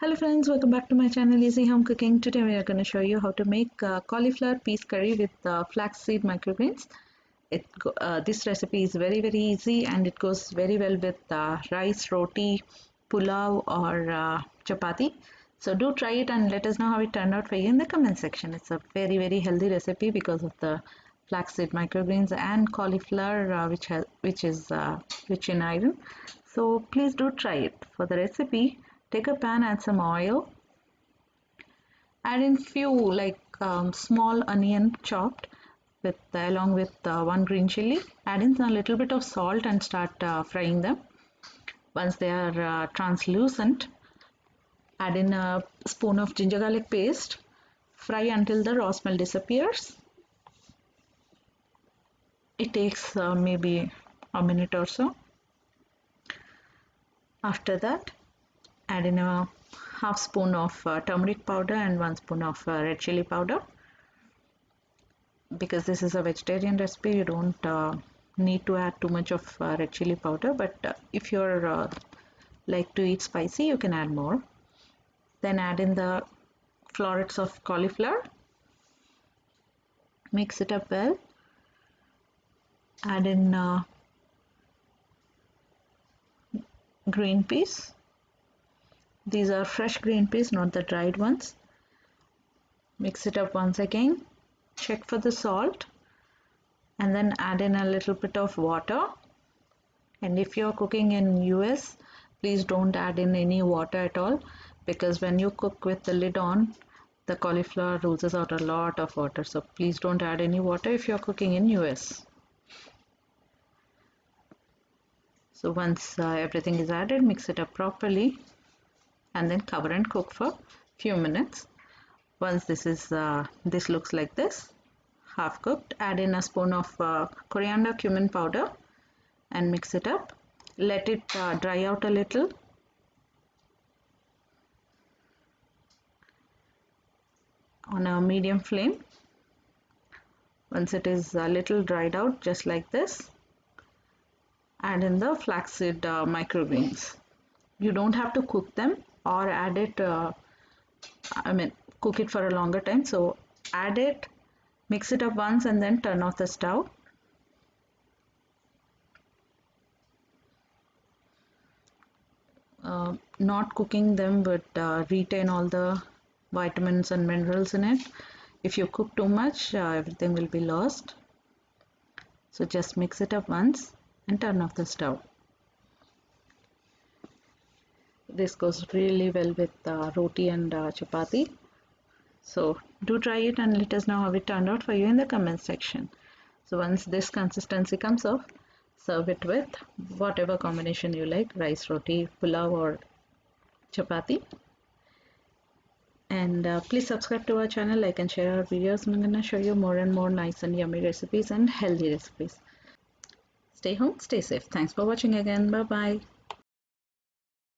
Hello friends, welcome back to my channel Easy Home Cooking. Today we are going to show you how to make cauliflower peas curry with flaxseed microgreens. This recipe is very easy and it goes very well with rice, roti, pulao or chapati. So do try it and let us know how it turned out for you in the comment section. It's a very healthy recipe because of the flaxseed microgreens and cauliflower which is rich in iron. So please do try it. For the recipe, take a pan, add some oil, add in few small onion chopped along with one green chilli. Add in a little bit of salt and start frying them. Once they are translucent, add in a spoon of ginger garlic paste. Fry until the raw smell disappears. It takes maybe a minute or so. After that, add in a half spoon of turmeric powder and 1 spoon of red chilli powder. Because this is a vegetarian recipe, you don't need to add too much of red chilli powder, but if you're like to eat spicy, you can add more. Then add in the florets of cauliflower. Mix it up well. Add in green peas. These are fresh green peas, not the dried ones. Mix it up once again. Check for the salt and then add in a little bit of water. And if you're cooking in US, please don't add in any water at all, because when you cook with the lid on, the cauliflower loses out a lot of water. So please don't add any water if you're cooking in US. So once everything is added, mix it up properly and then cover and cook for few minutes. Once this looks like this, half cooked, add in a spoon of coriander cumin powder and mix it up. Let it dry out a little. On a medium flame. Once it is a little dried out, just like this, add in the flaxseed microgreens. You don't have to cook them or add it, cook it for a longer time. So add it, mix it up once and then turn off the stove. Not cooking them would retain all the vitamins and minerals in it. If you cook too much, everything will be lost. So just mix it up once and turn off the stove. This goes really well with roti and chapati. So do try it and let us know how it turned out for you in the comment section. So once this consistency comes off, serve it with whatever combination you like, rice, roti, pulao or chapati. And please subscribe to our channel, like and share our videos. I'm going to show you more and more nice and yummy recipes and healthy recipes. Stay home, stay safe. Thanks for watching again. Bye bye.